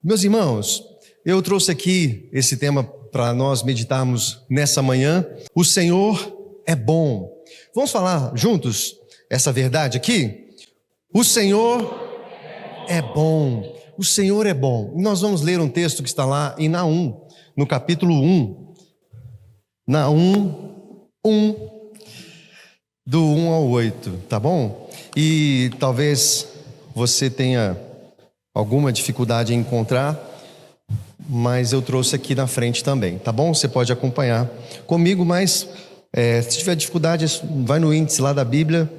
Meus irmãos, eu trouxe aqui esse tema para nós meditarmos nessa manhã. O Senhor é bom. Vamos falar juntos essa verdade aqui? O Senhor é bom. O Senhor é bom. E nós vamos ler um texto que está lá em Naum, no capítulo 1. Naum 1, do 1 ao 8, tá bom? E talvez você tenha alguma dificuldade em encontrar, mas eu trouxe aqui na frente também, tá bom? Você pode acompanhar comigo, mas se tiver dificuldade, vai no índice lá da Bíblia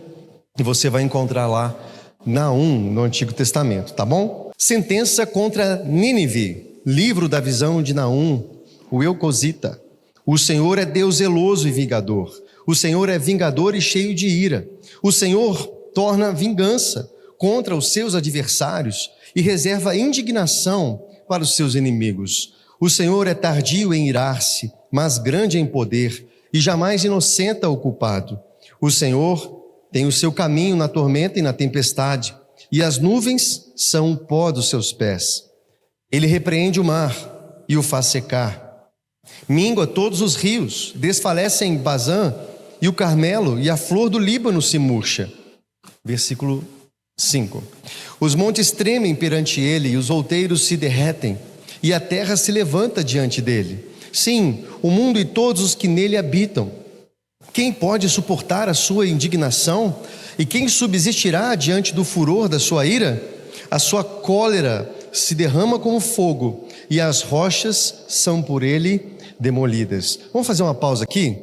e você vai encontrar lá Naum, no Antigo Testamento, tá bom? Sentença contra Nínive, livro da visão de Naum, o Elcosita. O Senhor é Deus zeloso e vingador. O Senhor é vingador e cheio de ira. O Senhor torna vingança contra os seus adversários e reserva indignação para os seus inimigos. O Senhor é tardio em irar-se, mas grande em poder, e jamais inocenta o culpado. O Senhor tem o seu caminho na tormenta e na tempestade, e as nuvens são o pó dos seus pés. Ele repreende o mar e o faz secar. Mingua todos os rios, desfalecem Bazã e o Carmelo, e a flor do Líbano se murcha. Versículo 5. Os montes tremem perante ele, e os outeiros se derretem, e a terra se levanta diante dele. Sim, o mundo e todos os que nele habitam. Quem pode suportar a sua indignação? E quem subsistirá diante do furor da sua ira? A sua cólera se derrama como fogo, e as rochas são por ele demolidas. Vamos fazer uma pausa aqui?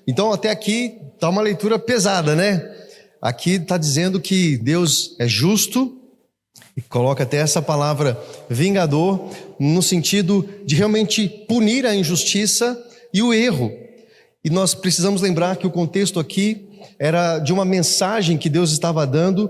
Então até aqui está uma leitura pesada, né? Aqui está dizendo que Deus é justo, e coloca até essa palavra vingador, no sentido de realmente punir a injustiça e o erro. E nós precisamos lembrar que o contexto aqui era de uma mensagem que Deus estava dando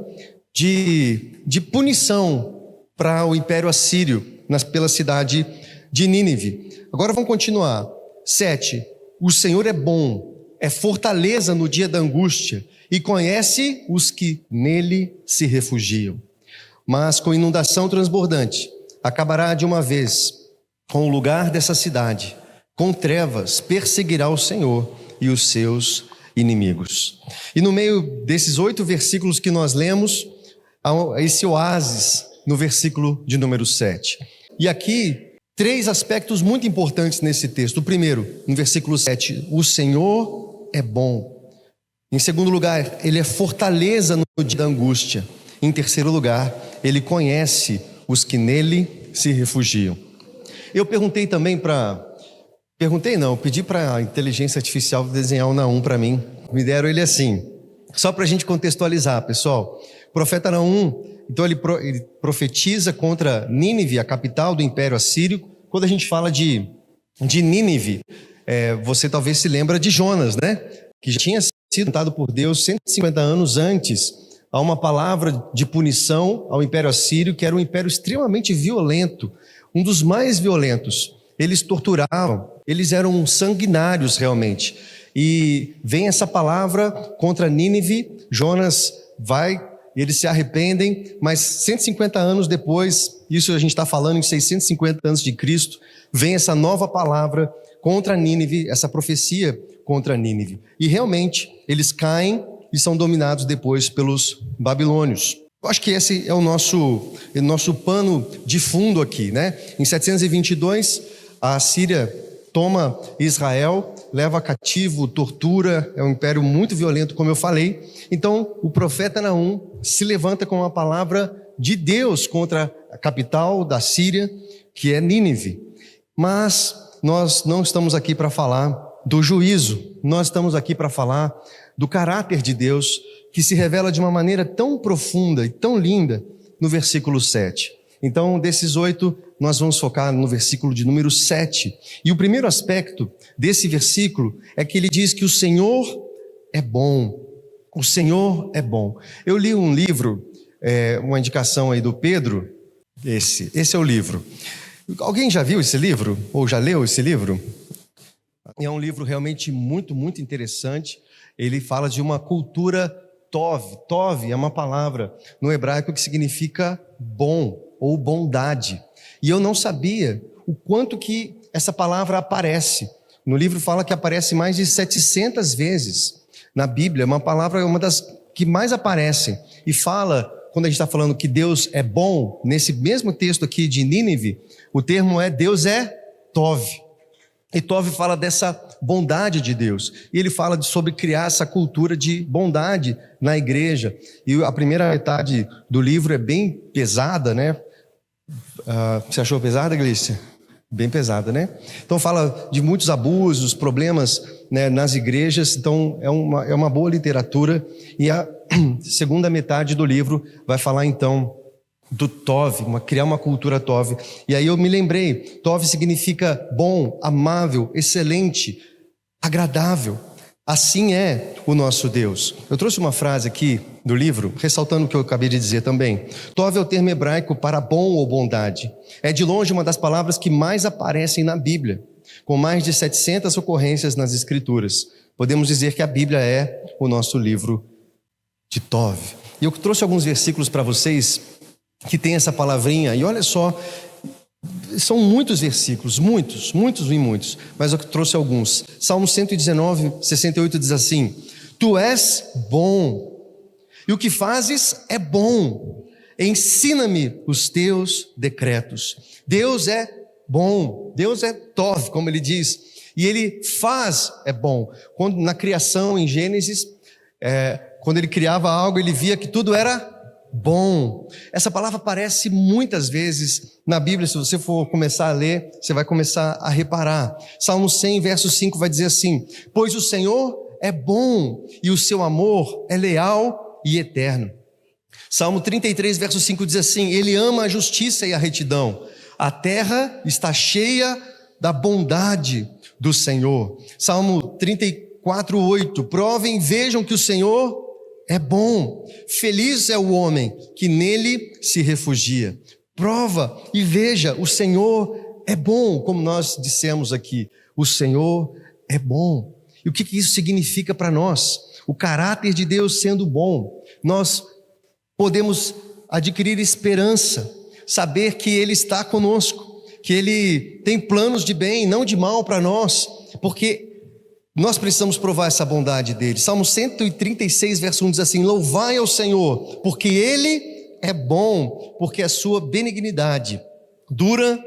de punição para o Império Assírio, pela cidade de Nínive. Agora vamos continuar. 7. O Senhor é bom, é fortaleza no dia da angústia, e conhece os que nele se refugiam. Mas com inundação transbordante, acabará de uma vez com o lugar dessa cidade. Com trevas perseguirá o Senhor e os seus inimigos. E no meio desses 8 versículos que nós lemos, há esse oásis no versículo de número 7. E aqui, 3 aspectos muito importantes nesse texto. O primeiro, no versículo 7, o Senhor é bom. Em segundo lugar, ele é fortaleza no dia da angústia. Em terceiro lugar, ele conhece os que nele se refugiam. Eu pedi para a inteligência artificial desenhar o Naum para mim. Me deram ele assim, só para a gente contextualizar, pessoal. O profeta Naum, então ele profetiza contra Nínive, a capital do Império Assírio. Quando a gente fala de Nínive, você talvez se lembra de Jonas, né? Que já tinha sido dado por Deus 150 anos antes a uma palavra de punição ao Império Assírio, que era um império extremamente violento, um dos mais violentos. Eles torturavam, eles eram sanguinários realmente. E vem essa palavra contra Nínive, Jonas vai, eles se arrependem, mas 150 anos depois, isso a gente está falando em 650 anos de Cristo, vem essa nova palavra contra Nínive, essa profecia contra Nínive. E realmente, eles caem e são dominados depois pelos babilônios. Eu acho que esse é o nosso pano de fundo aqui, né? Em 722, a Síria toma Israel, leva cativo, tortura, é um império muito violento, como eu falei. Então, o profeta Naum se levanta com uma palavra de Deus contra a capital da Síria, que é Nínive. Mas nós não estamos aqui para falar do juízo, nós estamos aqui para falar do caráter de Deus, que se revela de uma maneira tão profunda e tão linda no versículo 7. Então, desses 8, nós vamos focar no versículo de número 7. E o primeiro aspecto desse versículo é que ele diz que o Senhor é bom. O Senhor é bom. Eu li um livro, uma indicação aí do Pedro, esse é o livro. Alguém já viu esse livro? Ou já leu esse livro? É um livro realmente muito, muito interessante. Ele fala de uma cultura Tov. Tov é uma palavra no hebraico que significa bom. ou bondade. E eu não sabia o quanto que essa palavra aparece. No livro fala que aparece mais de 700 vezes na Bíblia. Uma palavra, uma das que mais aparecem. E fala, quando a gente está falando que Deus é bom, nesse mesmo texto aqui de Nínive, o termo é Deus é Tov. E Tov fala dessa bondade de Deus. E ele fala sobre criar essa cultura de bondade na igreja. E a primeira metade do livro é bem pesada, né? Você achou pesada, Glícia? Bem pesada, né? Então fala de muitos abusos, problemas, né, nas igrejas. Então é uma boa literatura. E a segunda metade do livro vai falar então do Tov, criar uma cultura Tov. E aí eu me lembrei, Tov significa bom, amável, excelente, agradável. Assim é o nosso Deus. Eu trouxe uma frase aqui do livro, ressaltando o que eu acabei de dizer também. Tov é o termo hebraico para bom ou bondade. É de longe uma das palavras que mais aparecem na Bíblia, com mais de 700 ocorrências nas Escrituras. Podemos dizer que a Bíblia é o nosso livro de Tov. E eu trouxe alguns versículos para vocês que tem essa palavrinha, e olha só, são muitos versículos, muitos, mas eu trouxe alguns. Salmo 119, 68 diz assim: Tu és bom, e o que fazes é bom, ensina-me os teus decretos. Deus é bom, Deus é Tov, como ele diz, e ele faz é bom. Quando na criação, em Gênesis, quando ele criava algo, ele via que tudo era bom. Essa palavra aparece muitas vezes na Bíblia. Se você for começar a ler, você vai começar a reparar. Salmo 100, verso 5 vai dizer assim: Pois o Senhor é bom e o seu amor é leal e eterno. Salmo 33, verso 5 diz assim: Ele ama a justiça e a retidão. A terra está cheia da bondade do Senhor. Salmo 34, 8: Provem, vejam que o Senhor é bom, feliz é o homem que nele se refugia. Prova e veja, o Senhor é bom, como nós dissemos aqui, o Senhor é bom. E o que isso significa para nós? O caráter de Deus sendo bom, nós podemos adquirir esperança, saber que Ele está conosco, que Ele tem planos de bem, não de mal para nós, porque nós precisamos provar essa bondade dele. Salmo 136, verso 1 diz assim: Louvai ao Senhor, porque Ele é bom, porque a sua benignidade dura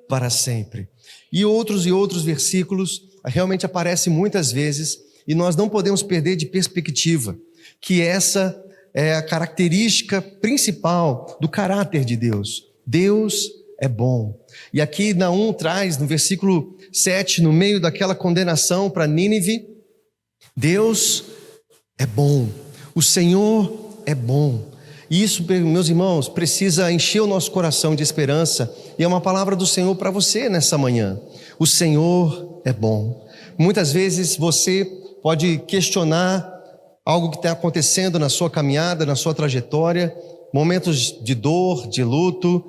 para sempre. E outros versículos realmente aparecem muitas vezes, e nós não podemos perder de perspectiva que essa é a característica principal do caráter de Deus. Deus é bom. E aqui Naum traz, no versículo 7, no meio daquela condenação para Nínive, Deus é bom, o Senhor é bom. E isso, meus irmãos, precisa encher o nosso coração de esperança, e é uma palavra do Senhor para você nessa manhã. O Senhor é bom. Muitas vezes você pode questionar algo que está acontecendo na sua caminhada, na sua trajetória, momentos de dor, de luto,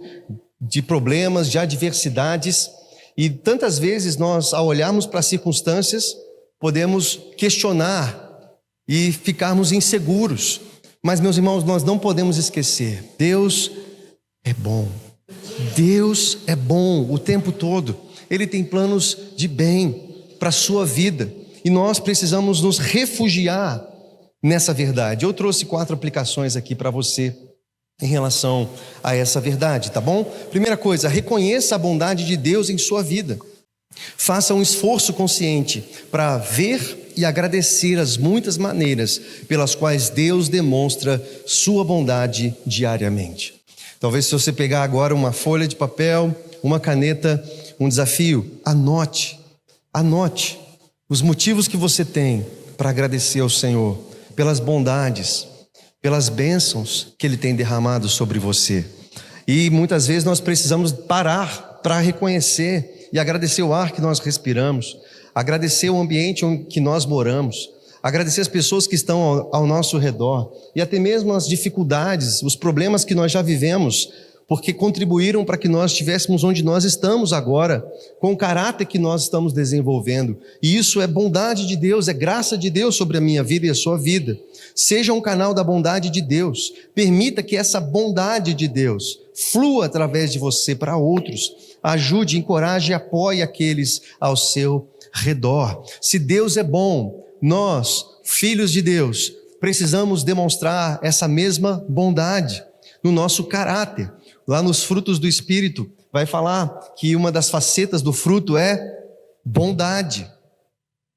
de problemas, de adversidades, e tantas vezes nós, ao olharmos para as circunstâncias, podemos questionar e ficarmos inseguros. Mas, meus irmãos, nós não podemos esquecer, Deus é bom. Deus é bom o tempo todo. Ele tem planos de bem para a sua vida, e nós precisamos nos refugiar nessa verdade. Eu trouxe 4 aplicações aqui para você em relação a essa verdade, tá bom? Primeira coisa, reconheça a bondade de Deus em sua vida. Faça um esforço consciente para ver e agradecer as muitas maneiras pelas quais Deus demonstra sua bondade diariamente. Talvez, se você pegar agora uma folha de papel, uma caneta, um desafio, anote os motivos que você tem para agradecer ao Senhor pelas bondades, pelas bênçãos que Ele tem derramado sobre você. E muitas vezes nós precisamos parar para reconhecer e agradecer o ar que nós respiramos, agradecer o ambiente em que nós moramos, agradecer as pessoas que estão ao nosso redor, e até mesmo as dificuldades, os problemas que nós já vivemos porque contribuíram para que nós estivéssemos onde nós estamos agora, com o caráter que nós estamos desenvolvendo. E isso é bondade de Deus, é graça de Deus sobre a minha vida e a sua vida. Seja um canal da bondade de Deus. Permita que essa bondade de Deus flua através de você para outros. Ajude, encoraje e apoie aqueles ao seu redor. Se Deus é bom, nós, filhos de Deus, precisamos demonstrar essa mesma bondade no nosso caráter. Lá nos frutos do Espírito, vai falar que uma das facetas do fruto é bondade,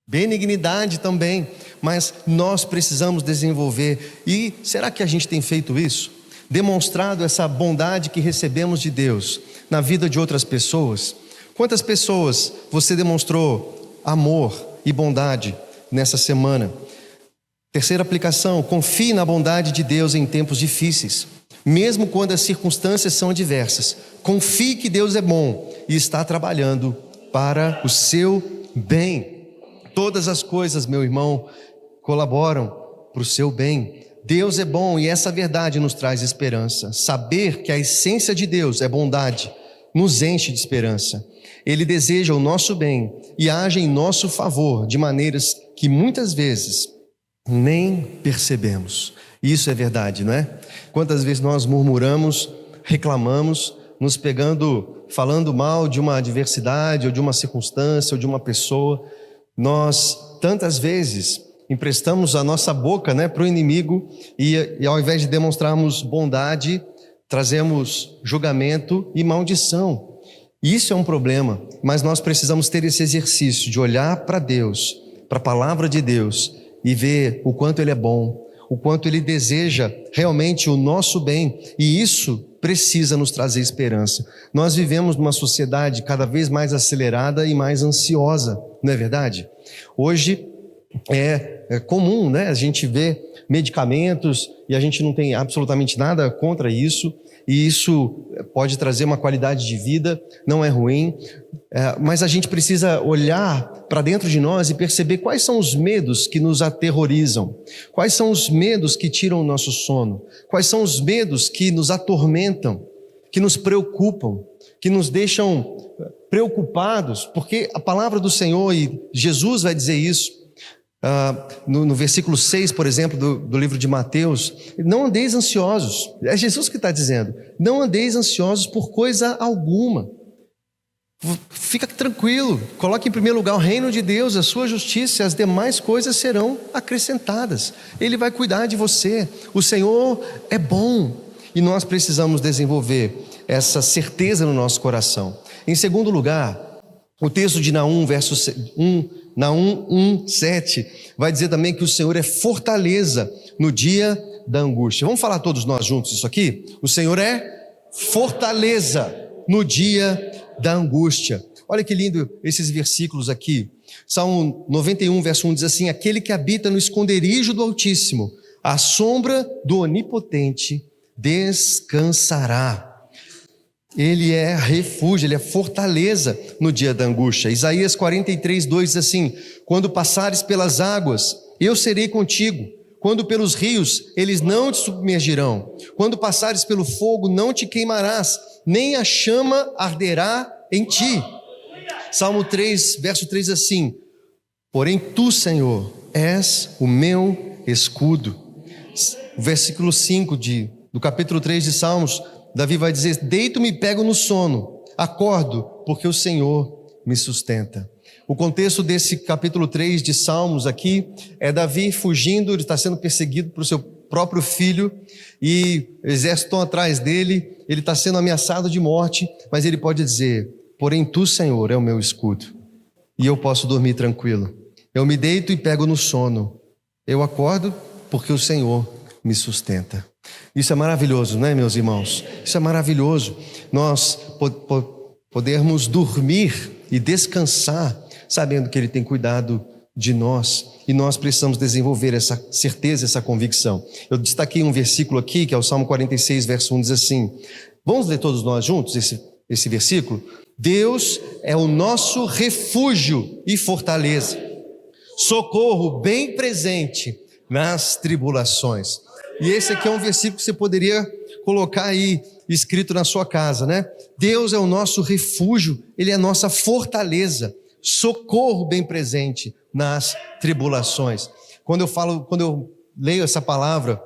benignidade também, mas nós precisamos desenvolver. E será que a gente tem feito isso? Demonstrado essa bondade que recebemos de Deus na vida de outras pessoas? Quantas pessoas você demonstrou amor e bondade nessa semana? Terceira aplicação: confie na bondade de Deus em tempos difíceis. Mesmo quando as circunstâncias são adversas, confie que Deus é bom e está trabalhando para o seu bem. Todas as coisas, meu irmão, colaboram para o seu bem. Deus é bom e essa verdade nos traz esperança. Saber que a essência de Deus é bondade nos enche de esperança. Ele deseja o nosso bem e age em nosso favor de maneiras que muitas vezes nem percebemos. Isso é verdade, não é? Quantas vezes nós murmuramos, reclamamos, nos pegando, falando mal de uma adversidade, ou de uma circunstância, ou de uma pessoa. Nós, tantas vezes, emprestamos a nossa boca, para o inimigo e ao invés de demonstrarmos bondade, trazemos julgamento e maldição. Isso é um problema, mas nós precisamos ter esse exercício de olhar para Deus, para a palavra de Deus e ver o quanto Ele é bom, o quanto Ele deseja realmente o nosso bem, e isso precisa nos trazer esperança. Nós vivemos numa sociedade cada vez mais acelerada e mais ansiosa, não é verdade? Hoje é comum, a gente vê medicamentos e a gente não tem absolutamente nada contra isso, e isso pode trazer uma qualidade de vida, não é ruim, mas a gente precisa olhar para dentro de nós e perceber quais são os medos que nos aterrorizam, quais são os medos que tiram o nosso sono, quais são os medos que nos atormentam, que nos preocupam, que nos deixam preocupados, porque a palavra do Senhor, e Jesus vai dizer isso, no versículo 6, por exemplo, do livro de Mateus: não andeis ansiosos. É Jesus que está dizendo: não andeis ansiosos por coisa alguma. Fica tranquilo, coloque em primeiro lugar o reino de Deus, a sua justiça, e as demais coisas serão acrescentadas. Ele vai cuidar de você. O Senhor é bom e nós precisamos desenvolver essa certeza no nosso coração. Em segundo lugar, o texto de Naum, Naum 1:7, vai dizer também que o Senhor é fortaleza no dia da angústia. Vamos falar todos nós juntos isso aqui? O Senhor é fortaleza no dia da angústia. Olha que lindo esses versículos aqui. Salmo 91, verso 1 diz assim: aquele que habita no esconderijo do Altíssimo, à sombra do Onipotente, descansará. Ele é refúgio, Ele é fortaleza no dia da angústia. Isaías 43:2 diz assim: quando passares pelas águas, eu serei contigo. Quando pelos rios, eles não te submergirão. Quando passares pelo fogo, não te queimarás, nem a chama arderá em ti. Salmo 3, verso 3 assim: porém tu, Senhor, és o meu escudo. Versículo 5 do capítulo 3 de Salmos, Davi vai dizer: deito-me e pego no sono, acordo, porque o Senhor me sustenta. O contexto desse capítulo 3 de Salmos aqui é Davi fugindo, ele está sendo perseguido por seu próprio filho, e exércitos estão atrás dele, ele está sendo ameaçado de morte, mas ele pode dizer: porém tu, Senhor, é o meu escudo, e eu posso dormir tranquilo. Eu me deito e pego no sono, eu acordo, porque o Senhor me sustenta. Isso é maravilhoso, não é, meus irmãos? Isso é maravilhoso, nós podermos dormir e descansar, sabendo que Ele tem cuidado de nós, e nós precisamos desenvolver essa certeza, essa convicção. Eu destaquei um versículo aqui, que é o Salmo 46, verso 1, diz assim, vamos ler todos nós juntos esse versículo? Deus é o nosso refúgio e fortaleza, socorro bem presente nas tribulações. E esse aqui é um versículo que você poderia colocar aí escrito na sua casa, né? Deus é o nosso refúgio, Ele é a nossa fortaleza, socorro bem presente nas tribulações. Quando eu leio essa palavra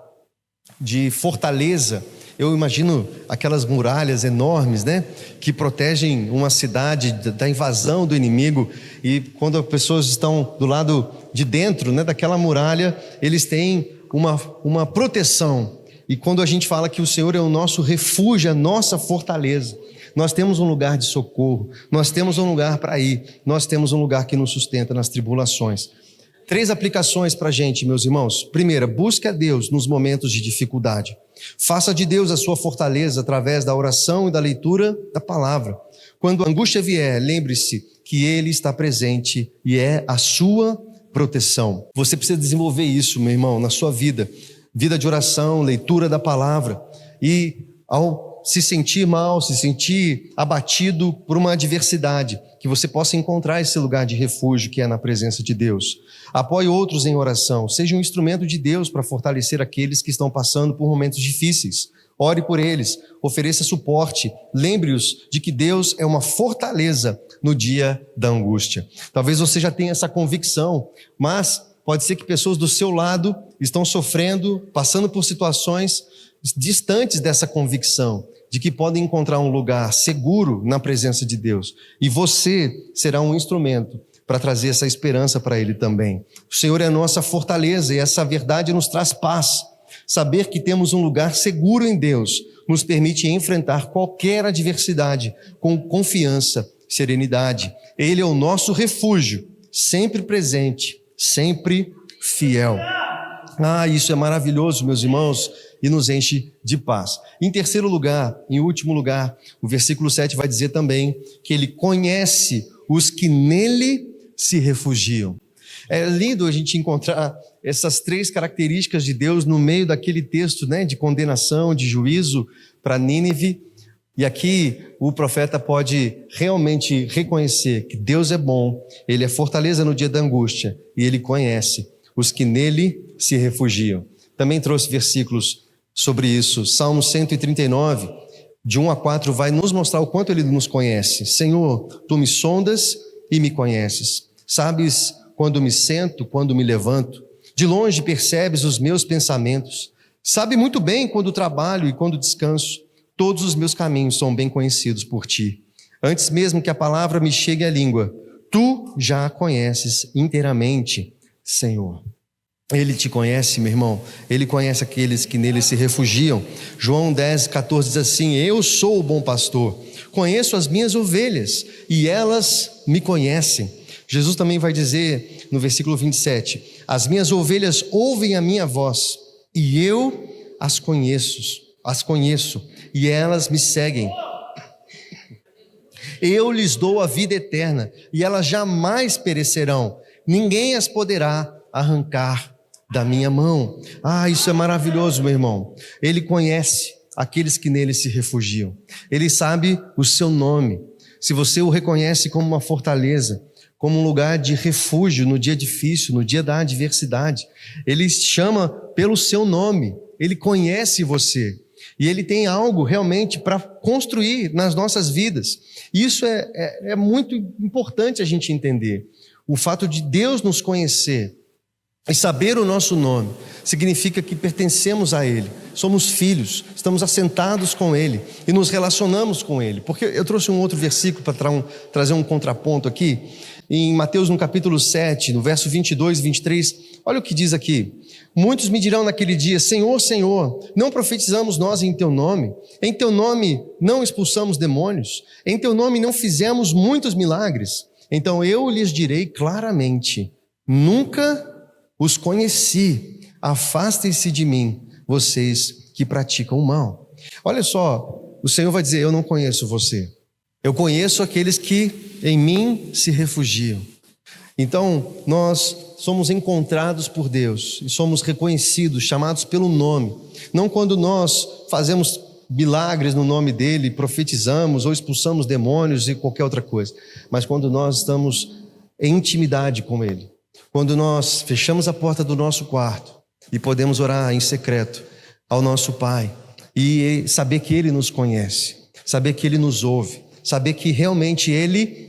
de fortaleza, eu imagino aquelas muralhas enormes, né, que protegem uma cidade da invasão do inimigo, e quando as pessoas estão do lado de dentro, né, daquela muralha, eles têm uma proteção. E quando a gente fala que o Senhor é o nosso refúgio, a nossa fortaleza, nós temos um lugar de socorro, nós temos um lugar para ir, nós temos um lugar que nos sustenta nas tribulações. 3 aplicações para a gente, meus irmãos. Primeira, busque a Deus nos momentos de dificuldade. Faça de Deus a sua fortaleza através da oração e da leitura da palavra. Quando a angústia vier, lembre-se que Ele está presente e é a sua proteção. Você precisa desenvolver isso, meu irmão, na sua vida. Vida de oração, leitura da palavra. E ao se sentir mal, se sentir abatido por uma adversidade, que você possa encontrar esse lugar de refúgio que é na presença de Deus. Apoie outros em oração, seja um instrumento de Deus para fortalecer aqueles que estão passando por momentos difíceis. Ore por eles, ofereça suporte, lembre-os de que Deus é uma fortaleza no dia da angústia. Talvez você já tenha essa convicção, mas pode ser que pessoas do seu lado estão sofrendo, passando por situações distantes dessa convicção, de que podem encontrar um lugar seguro na presença de Deus. E você será um instrumento para trazer essa esperança para Ele também. O Senhor é a nossa fortaleza e essa verdade nos traz paz. Saber que temos um lugar seguro em Deus nos permite enfrentar qualquer adversidade com confiança e serenidade. Ele é o nosso refúgio, sempre presente, sempre fiel. Isso é maravilhoso, meus irmãos, e nos enche de paz. Em terceiro lugar, em último lugar, o versículo 7 vai dizer também que Ele conhece os que nele se refugiam. É lindo a gente encontrar essas 3 características de Deus no meio daquele texto, né, de condenação, de juízo para Nínive. E aqui o profeta pode realmente reconhecer que Deus é bom, Ele é fortaleza no dia da angústia e Ele conhece os que nele se refugiam. Também trouxe versículos sobre isso. Salmo 139, de 1 a 4, vai nos mostrar o quanto Ele nos conhece. Senhor, Tu me sondas e me conheces. Sabes quando me sento, quando me levanto. De longe percebes os meus pensamentos. Sabe muito bem quando trabalho e quando descanso. Todos os meus caminhos são bem conhecidos por Ti. Antes mesmo que a palavra me chegue à língua, Tu já a conheces inteiramente, Senhor. Ele te conhece, meu irmão. Ele conhece aqueles que nele se refugiam. João 10:14 diz assim: Eu sou o bom pastor, conheço as minhas ovelhas e elas me conhecem. Jesus também vai dizer no versículo 27: As minhas ovelhas ouvem a minha voz e eu as conheço e elas me seguem. Eu lhes dou a vida eterna e elas jamais perecerão. Ninguém as poderá arrancar da minha mão. Isso é maravilhoso, meu irmão. Ele conhece aqueles que nele se refugiam. Ele sabe o seu nome. Se você o reconhece como uma fortaleza, como um lugar de refúgio no dia difícil, no dia da adversidade, Ele chama pelo seu nome. Ele conhece você. E Ele tem algo realmente para construir nas nossas vidas. Isso é muito importante a gente entender. O fato de Deus nos conhecer e saber o nosso nome significa que pertencemos a Ele, somos filhos, estamos assentados com Ele e nos relacionamos com Ele. Porque eu trouxe um outro versículo para trazer um contraponto aqui, em Mateus no capítulo 7, no verso 22 e 23, olha o que diz aqui: Muitos me dirão naquele dia: Senhor, Senhor, não profetizamos nós em Teu nome? Em Teu nome não expulsamos demônios? Em Teu nome não fizemos muitos milagres? Então eu lhes direi claramente: Nunca os conheci, afastem-se de mim, vocês que praticam o mal. Olha só, o Senhor vai dizer: eu não conheço você. Eu conheço aqueles que em mim se refugiam. Então, nós somos encontrados por Deus e somos reconhecidos, chamados pelo nome. Não quando nós fazemos milagres no nome dEle, profetizamos ou expulsamos demônios e qualquer outra coisa, mas quando nós estamos em intimidade com Ele. Quando nós fechamos a porta do nosso quarto e podemos orar em secreto ao nosso Pai, e saber que Ele nos conhece, saber que Ele nos ouve, saber que realmente Ele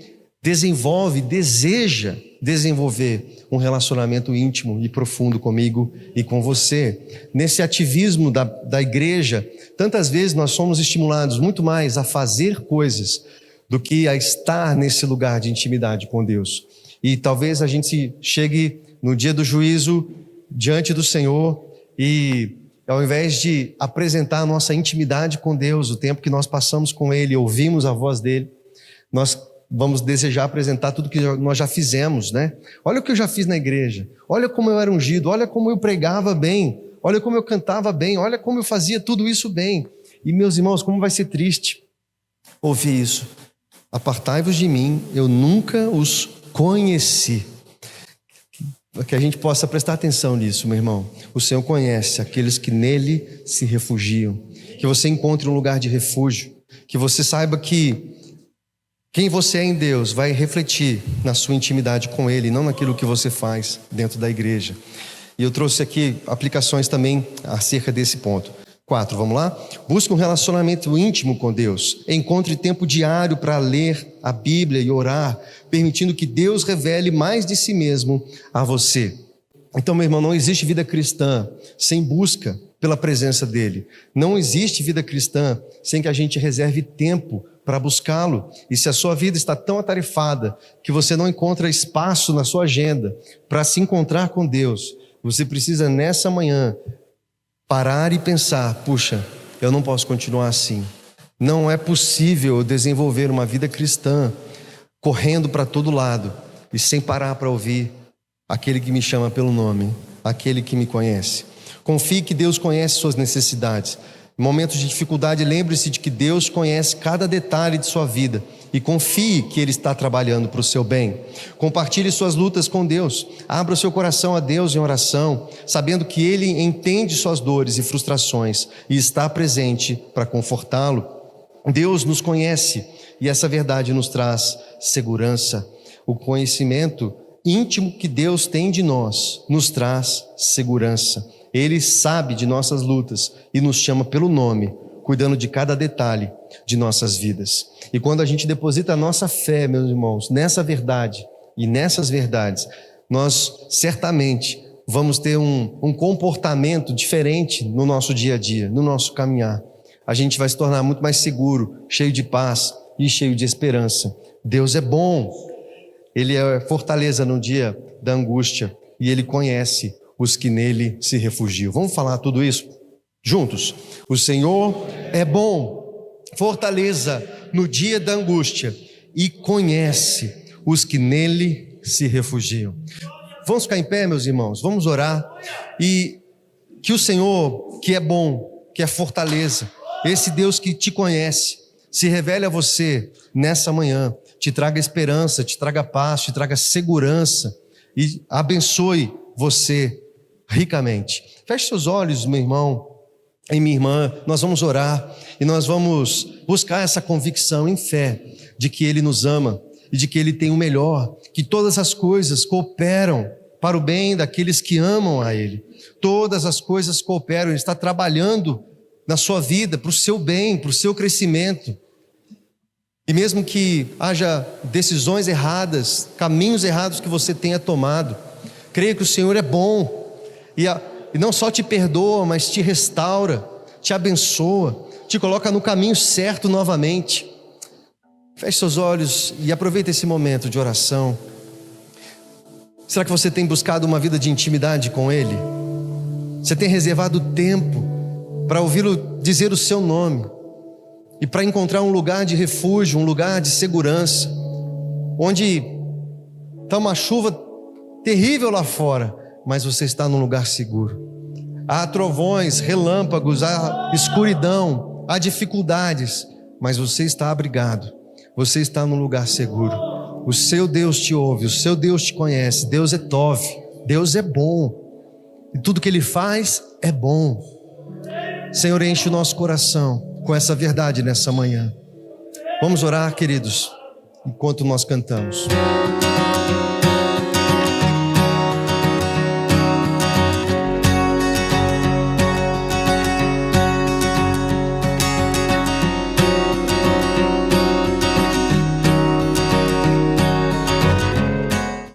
deseja desenvolver um relacionamento íntimo e profundo comigo e com você. Nesse ativismo da igreja, tantas vezes nós somos estimulados muito mais a fazer coisas do que a estar nesse lugar de intimidade com Deus. E talvez a gente chegue no dia do juízo diante do Senhor e, ao invés de apresentar a nossa intimidade com Deus, o tempo que nós passamos com Ele, ouvimos a voz dEle, nós vamos desejar apresentar tudo que nós já fizemos, né? Olha o que eu já fiz na igreja, olha como eu era ungido, olha como eu pregava bem, olha como eu cantava bem, olha como eu fazia tudo isso bem. E meus irmãos, como vai ser triste ouvir isso. Apartai-vos de mim, eu nunca os conheci. Que a gente possa prestar atenção nisso, meu irmão. O Senhor conhece aqueles que nele se refugiam. Que você encontre um lugar de refúgio. Que você saiba que quem você é em Deus vai refletir na sua intimidade com Ele, não naquilo que você faz dentro da igreja. E eu trouxe aqui aplicações também acerca desse ponto. 4, vamos lá? Busque um relacionamento íntimo com Deus. Encontre tempo diário para ler a Bíblia e orar, permitindo que Deus revele mais de si mesmo a você. Então, meu irmão, não existe vida cristã sem busca pela presença dEle. Não existe vida cristã sem que a gente reserve tempo para buscá-lo. E se a sua vida está tão atarefada que você não encontra espaço na sua agenda para se encontrar com Deus, você precisa nessa manhã parar e pensar: puxa, eu não posso continuar assim. Não é possível desenvolver uma vida cristã correndo para todo lado e sem parar para ouvir aquele que me chama pelo nome, aquele que me conhece. Confie que Deus conhece suas necessidades. Em momentos de dificuldade, lembre-se de que Deus conhece cada detalhe de sua vida e confie que Ele está trabalhando para o seu bem. Compartilhe suas lutas com Deus. Abra o seu coração a Deus em oração, sabendo que Ele entende suas dores e frustrações e está presente para confortá-lo. Deus nos conhece e essa verdade nos traz segurança. O conhecimento íntimo que Deus tem de nós nos traz segurança. Ele sabe de nossas lutas e nos chama pelo nome, cuidando de cada detalhe de nossas vidas. E quando a gente deposita a nossa fé, meus irmãos, nessa verdade e nessas verdades, nós certamente vamos ter um comportamento diferente no nosso dia a dia, no nosso caminhar. A gente vai se tornar muito mais seguro, cheio de paz e cheio de esperança. Deus é bom. Ele é fortaleza no dia da angústia e Ele conhece os que nele se refugiam. Vamos falar tudo isso juntos? O Senhor é bom, fortaleza no dia da angústia e conhece os que nele se refugiam. Vamos ficar em pé, meus irmãos, vamos orar e que o Senhor, que é bom, que é fortaleza, esse Deus que te conhece, se revele a você nessa manhã, te traga esperança, te traga paz, te traga segurança e abençoe você ricamente. Feche seus olhos, meu irmão e minha irmã, nós vamos orar e nós vamos buscar essa convicção em fé de que Ele nos ama e de que Ele tem o melhor, que todas as coisas cooperam para o bem daqueles que amam a Ele. Todas as coisas cooperam, Ele está trabalhando na sua vida, para o seu bem, para o seu crescimento. E mesmo que haja decisões erradas, caminhos errados que você tenha tomado, creia que o Senhor é bom e não só te perdoa, mas te restaura, te abençoa, te coloca no caminho certo novamente. Feche seus olhos e aproveita esse momento de oração. Será que você tem buscado uma vida de intimidade com Ele? Você tem reservado tempo para ouvi-lo dizer o seu nome e para encontrar um lugar de refúgio, um lugar de segurança, onde está uma chuva terrível lá fora, mas você está num lugar seguro. Há trovões, relâmpagos, há escuridão, há dificuldades, mas você está abrigado, você está num lugar seguro. O seu Deus te ouve, o seu Deus te conhece. Deus é Tov, Deus é bom e tudo que Ele faz é bom. Senhor, enche o nosso coração com essa verdade nessa manhã. Vamos orar, queridos, enquanto nós cantamos.